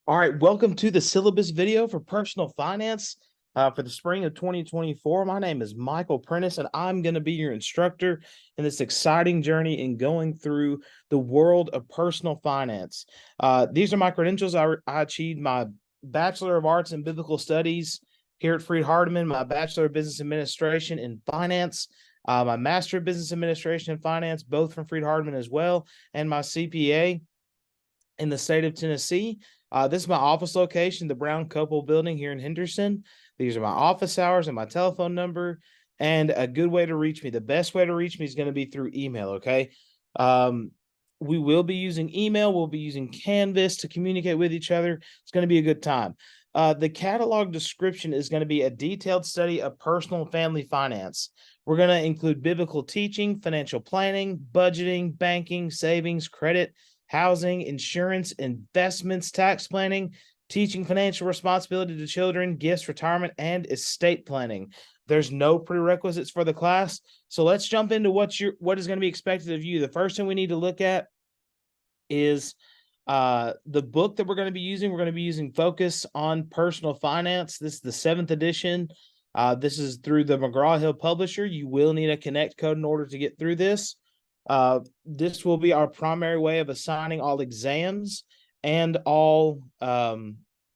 All right, welcome to the syllabus video for personal finance for the spring of 2024. My name is Michael Prentice, and I'm going to be your instructor in this exciting journey in going through the world of personal finance. These are my credentials. I achieved my Bachelor of Arts in Biblical Studies here at Freed-Hardeman, my Bachelor of Business Administration in Finance, my Master of Business Administration in Finance, both from Freed-Hardeman as well, and my CPA in the state of Tennessee. This is my office location, the Brown Couple building here in Henderson. These are my office hours and my telephone number, and a good way to reach me. The best way to reach me is going to be through email, okay? We will be using email. We'll be using Canvas to communicate with each other. It's going to be a good time. The catalog description is going to be a detailed study of personal and family finance. We're going to include biblical teaching, financial planning, budgeting, banking, savings, credit, housing, insurance, investments, tax planning, teaching financial responsibility to children, gifts, retirement, and estate planning. There's no prerequisites for the class. So let's jump into what is going to be expected of you. The first thing we need to look at is the book that we're going to be using. We're going to be using Focus on Personal Finance. This is the 7th edition. This is through the McGraw-Hill publisher. You will need a Connect code in order to get through this. This will be our primary way of assigning all exams and all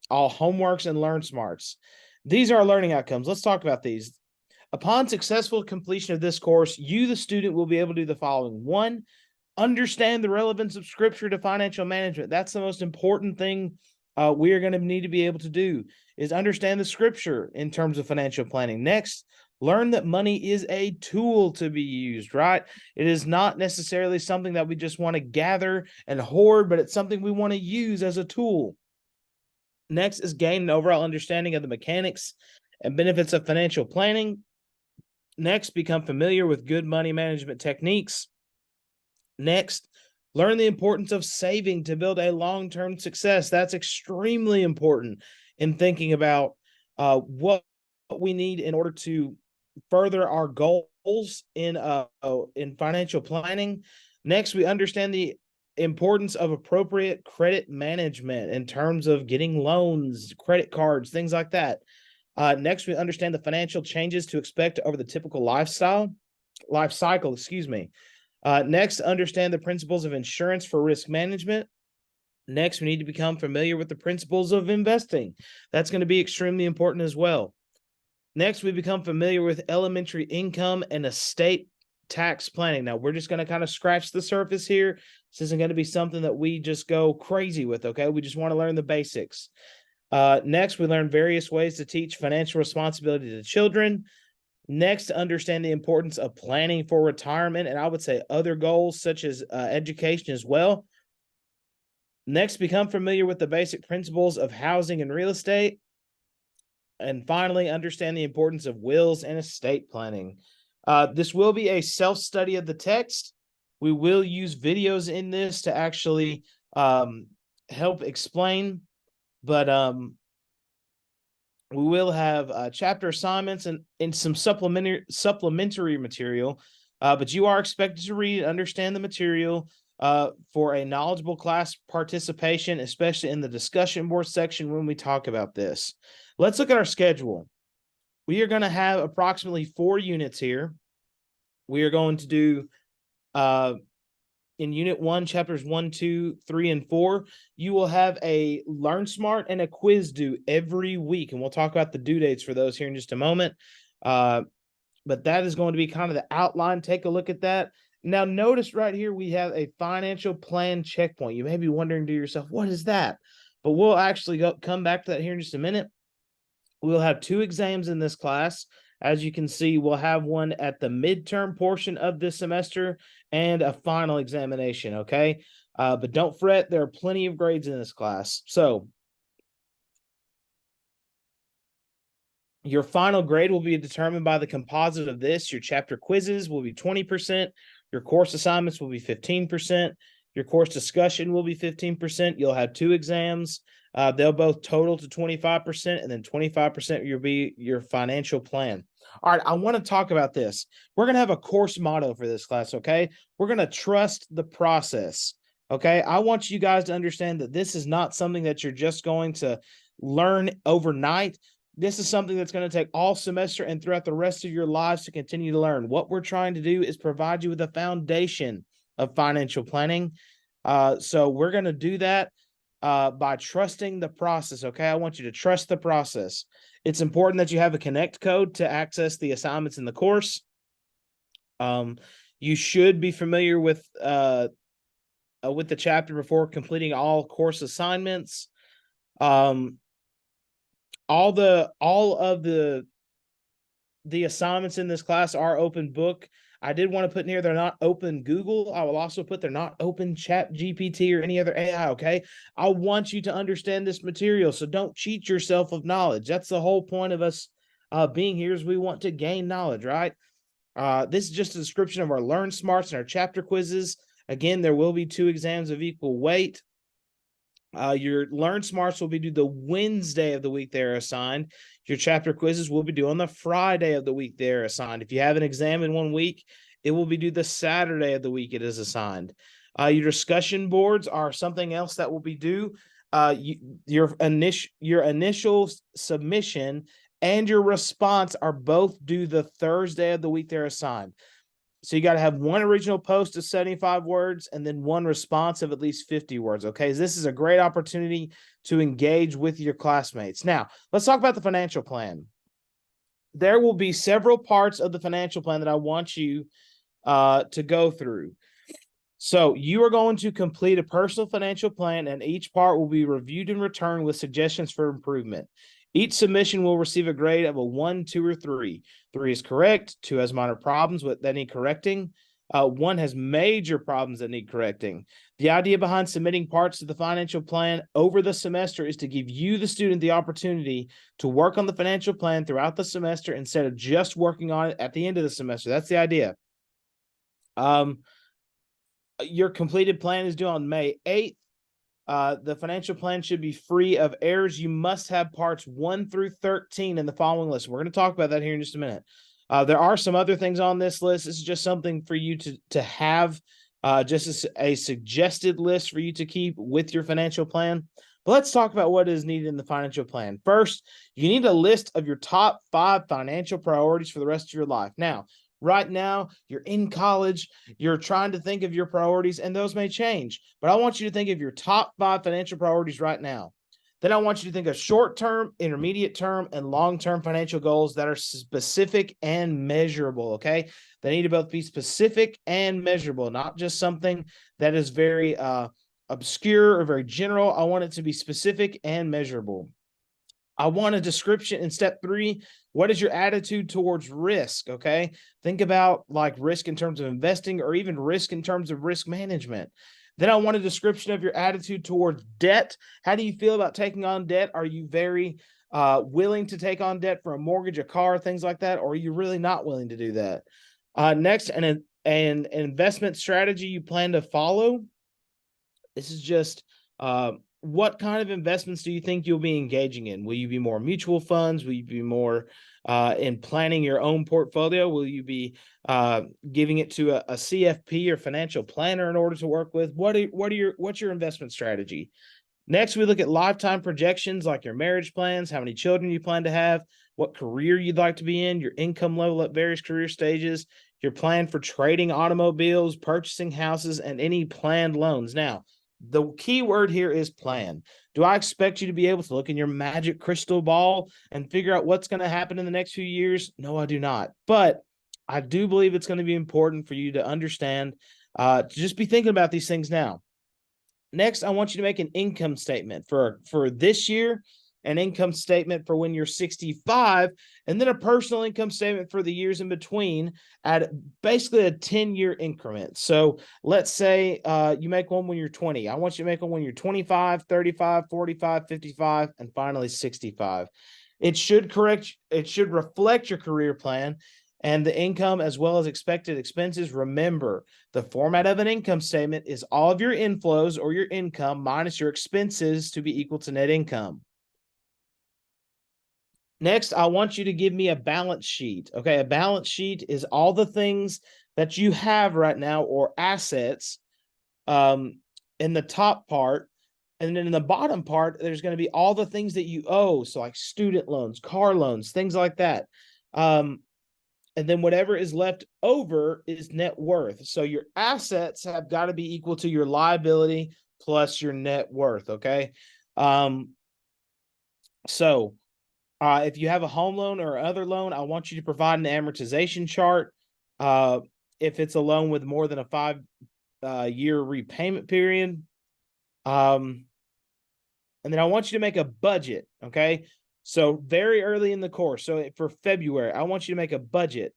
homeworks and Learn Smarts. These are our learning outcomes. Let's talk about these. Upon successful completion of this course, you, the student, will be able to do the following. 1, understand the relevance of Scripture to financial management. That's the most important thing we are going to need to be able to do, is understand the Scripture in terms of financial planning. Next, learn that money is a tool to be used, right? It is not necessarily something that we just want to gather and hoard, but it's something we want to use as a tool. Next is gain an overall understanding of the mechanics and benefits of financial planning. Next, become familiar with good money management techniques. Next, learn the importance of saving to build a long-term success. That's extremely important in thinking about what we need in order to further our goals in financial planning. Next, we understand the importance of appropriate credit management in terms of getting loans, credit cards, things like that. Next, we understand the financial changes to expect over the typical life cycle. Next, understand the principles of insurance for risk management. Next, we need to become familiar with the principles of investing. That's going to be extremely important as well. Next, we become familiar with elementary income and estate tax planning. Now, we're just going to kind of scratch the surface here. This isn't going to be something that we just go crazy with, okay? We just want to learn the basics. Next, we learn various ways to teach financial responsibility to children. Next, understand the importance of planning for retirement, and I would say other goals such as education as well. Next, become familiar with the basic principles of housing and real estate. And finally, understand the importance of wills and estate planning. This will be a self-study of the text. We will use videos in this to actually help explain, but we will have chapter assignments and some supplementary material, but you are expected to read and understand the material for a knowledgeable class participation, especially in the discussion board section when we talk about this. Let's look at our schedule. We are going to have approximately 4 units here. We are going to do in Unit 1, Chapters 1, 2, 3, and 4, you will have a Learn Smart and a quiz due every week, and we'll talk about the due dates for those here in just a moment. But that is going to be kind of the outline. Take a look at that. Now, notice right here we have a financial plan checkpoint. You may be wondering to yourself, what is that? But we'll actually come back to that here in just a minute. We'll have 2 exams in this class. As you can see, we'll have one at the midterm portion of this semester and a final examination, okay? But don't fret, there are plenty of grades in this class. So your final grade will be determined by the composite of this. Your chapter quizzes will be 20%. Your course assignments will be 15%. Your course discussion will be 15%. You'll have 2 exams. They'll both total to 25%, and then 25% will be your financial plan. All right, I want to talk about this. We're going to have a course motto for this class, okay? We're going to trust the process. Okay. I want you guys to understand that this is not something that you're just going to learn overnight. This is something that's going to take all semester and throughout the rest of your lives to continue to learn. What we're trying to do is provide you with a foundation of financial planning. So we're going to do that by trusting the process. Okay. I want you to trust the process. It's important that you have a connect code to access the assignments in the course. You should be familiar with the chapter before completing all course assignments. Um, all of the assignments in this class are open book. I did want to put in here they're not open Google. I will also put they're not open Chat GPT or any other AI. Okay, I want you to understand this material, so don't cheat yourself of knowledge. That's the whole point of us being here, is we want to gain knowledge, right? This is just a description of our Learn Smarts and our chapter quizzes. Again, there will be 2 exams of equal weight. Your Learn Smarts will be due the Wednesday of the week they're assigned. Your chapter quizzes will be due on the Friday of the week they're assigned. If you have an exam in 1 week, it will be due the Saturday of the week it is assigned. Your discussion boards are something else that will be due. Your initial submission and your response are both due the Thursday of the week they're assigned. So you got to have 1 original post of 75 words and then 1 response of at least 50 words. Okay. So this is a great opportunity to engage with your classmates. Now, let's talk about the financial plan. There will be several parts of the financial plan that I want you to go through. So you are going to complete a personal financial plan, and each part will be reviewed and returned with suggestions for improvement. Each submission will receive a grade of a 1, 2, or 3. 3 is correct. 2 has minor problems that need correcting. 1 has major problems that need correcting. The idea behind submitting parts of the financial plan over the semester is to give you, the student, the opportunity to work on the financial plan throughout the semester instead of just working on it at the end of the semester. That's the idea. Your completed plan is due on May 8th. The financial plan should be free of errors. You must have parts 1 through 13 in the following list. We're going to talk about that here in just a minute. There are some other things on this list. This is just something for you to have, just as a suggested list for you to keep with your financial plan. But let's talk about what is needed in the financial plan. First, you need a list of your top 5 financial priorities for the rest of your life. Now, right now, you're in college, you're trying to think of your priorities, and those may change. But I want you to think of your top 5 financial priorities right now. Then I want you to think of short-term, intermediate term, and long-term financial goals that are specific and measurable, okay? They need to both be specific and measurable, not just something that is very obscure or very general. I want it to be specific and measurable. I want a description in step 3. What is your attitude towards risk? Okay. Think about like risk in terms of investing or even risk in terms of risk management. Then I want a description of your attitude towards debt. How do you feel about taking on debt? Are you very willing to take on debt for a mortgage, a car, things like that? Or are you really not willing to do that? Next, an investment strategy you plan to follow. This is just what kind of investments do you think you'll be engaging in? Will you be more mutual funds? Will you be more in planning your own portfolio? Will you be giving it to a CFP or financial planner in order to work with? What's your investment strategy? Next, we look at lifetime projections like your marriage plans, how many children you plan to have, what career you'd like to be in, your income level at various career stages, your plan for trading automobiles, purchasing houses, and any planned loans. Now, the key word here is plan. Do I expect you to be able to look in your magic crystal ball and figure out what's going to happen in the next few years? No, I do not. But I do believe it's going to be important for you to understand, to just be thinking about these things now. Next, I want you to make an income statement for this year, an income statement for when you're 65, and then a personal income statement for the years in between at basically a 10-year increment. So let's say you make one when you're 20. I want you to make one when you're 25, 35, 45, 55, and finally 65. It should reflect your career plan and the income as well as expected expenses. Remember, the format of an income statement is all of your inflows or your income minus your expenses to be equal to net income. Next, I want you to give me a balance sheet. Okay, a balance sheet is all the things that you have right now or assets in the top part. And then in the bottom part, there's going to be all the things that you owe. So like student loans, car loans, things like that. And then whatever is left over is net worth. So your assets have got to be equal to your liability plus your net worth. Okay. Um, so if you have a home loan or other loan, I want you to provide an amortization chart. Uh, if it's a loan with more than a 5 year repayment period. And then I want you to make a budget. Okay. So very early in the course. So for February, I want you to make a budget.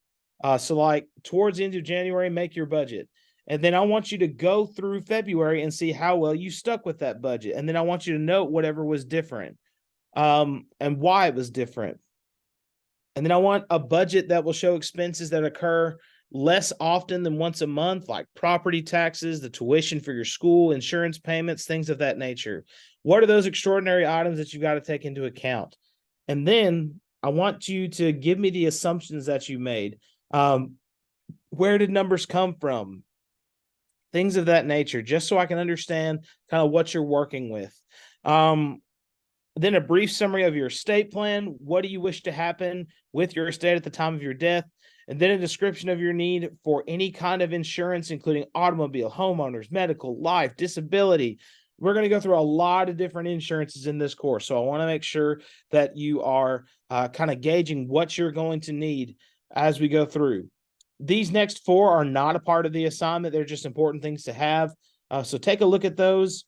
So like towards the end of January, make your budget. And then I want you to go through February and see how well you stuck with that budget. And then I want you to note whatever was different, and why it was different. And then I want a budget that will show expenses that occur less often than once a month, like property taxes, the tuition for your school, insurance payments, things of that nature. What are those extraordinary items that you've got to take into account? And then I want you to give me the assumptions that you made. Where did numbers come from? Things of that nature, just so I can understand kind of what you're working with. Then a brief summary of your estate plan. What do you wish to happen with your estate at the time of your death? And then a description of your need for any kind of insurance, including automobile, homeowners, medical, life, disability. We're going to go through a lot of different insurances in this course. So I want to make sure that you are kind of gauging what you're going to need as we go through. These next 4 are not a part of the assignment. They're just important things to have. So take a look at those.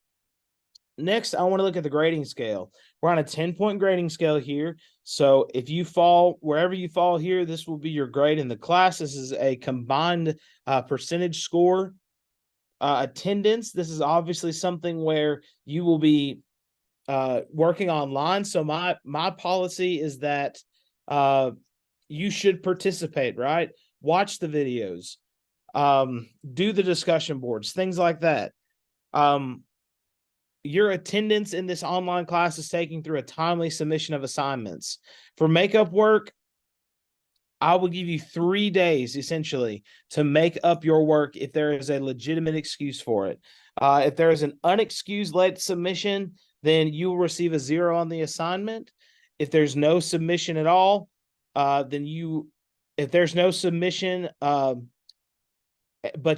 Next, I want to look at the grading scale. We're on a 10-point grading scale here. So if you fall, wherever you fall here, this will be your grade in the class. This is a combined percentage score. Attendance, this is obviously something where you will be working online. So my policy is that you should participate, right? Watch the videos, do the discussion boards, things like that. Your attendance in this online class is taken through a timely submission of assignments. For makeup work, I will give you 3 days essentially to make up your work if there is a legitimate excuse for it. If there is an unexcused late submission, then you will receive a 0 on the assignment. If there's no submission at all, if there's no submission, but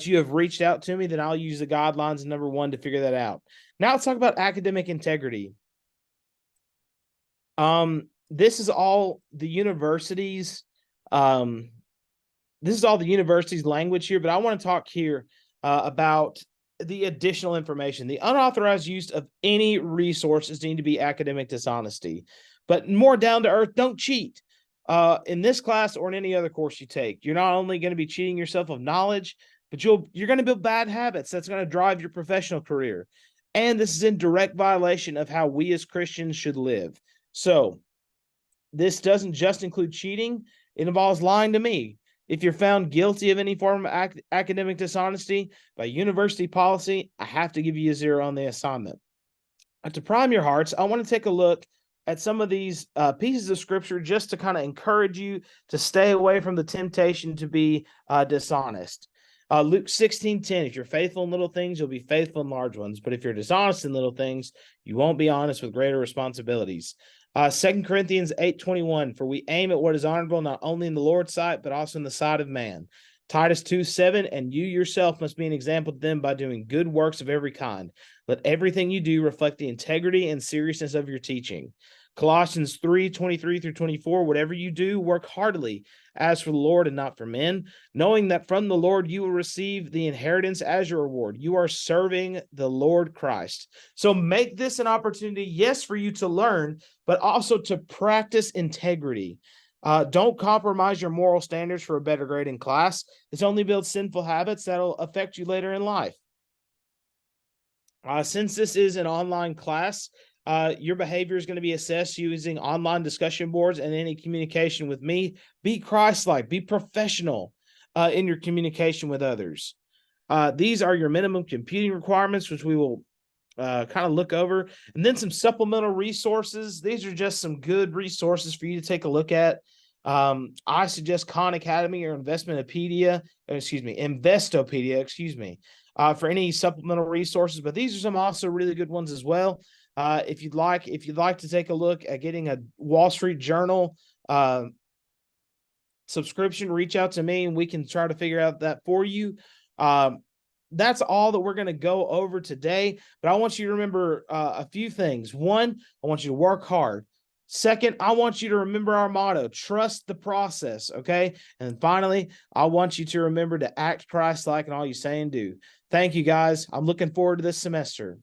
you have reached out to me, then I'll use the guidelines number 1 to figure that out. Now let's talk about academic integrity. This is all the university's language here, but I want to talk here about the additional information. The unauthorized use of any resource is deemed to be academic dishonesty. But more down to earth, don't cheat. In this class or in any other course you take, you're not only going to be cheating yourself of knowledge, but you're going to build bad habits that's going to drive your professional career. And this is in direct violation of how we as Christians should live. So this doesn't just include cheating. It involves lying to me. If you're found guilty of any form of academic dishonesty by university policy, I have to give you a 0 on the assignment. To prime your hearts, I want to take a look at some of these pieces of scripture just to kind of encourage you to stay away from the temptation to be dishonest. Luke 16:10, if you're faithful in little things, you'll be faithful in large ones. But if you're dishonest in little things, you won't be honest with greater responsibilities. 2 Corinthians 8:21, for we aim at what is honorable, not only in the Lord's sight, but also in the sight of man. Titus 2:7, and you yourself must be an example to them by doing good works of every kind. Let everything you do reflect the integrity and seriousness of your teaching. Colossians 3:23-24, whatever you do, work heartily as for the Lord and not for men, knowing that from the Lord you will receive the inheritance as your reward. You are serving the Lord Christ. So make this an opportunity, yes, for you to learn, but also to practice integrity. Don't compromise your moral standards for a better grade in class. This only builds sinful habits that'll affect you later in life. Since this is an online class, your behavior is going to be assessed using online discussion boards and any communication with me. Be Christ-like, be professional in your communication with others. These are your minimum computing requirements, which we will kind of look over. And then some supplemental resources. These are just some good resources for you to take a look at. I suggest Khan Academy or Investopedia, excuse me. for any supplemental resources, but these are some also really good ones as well. If you'd like to take a look at getting a Wall Street Journal subscription, reach out to me and we can try to figure out that for you. That's all that we're going to go over today. But I want you to remember a few things. One, I want you to work hard. Second, I want you to remember our motto, trust the process, okay? And finally, I want you to remember to act Christ-like in all you say and do. Thank you, guys. I'm looking forward to this semester.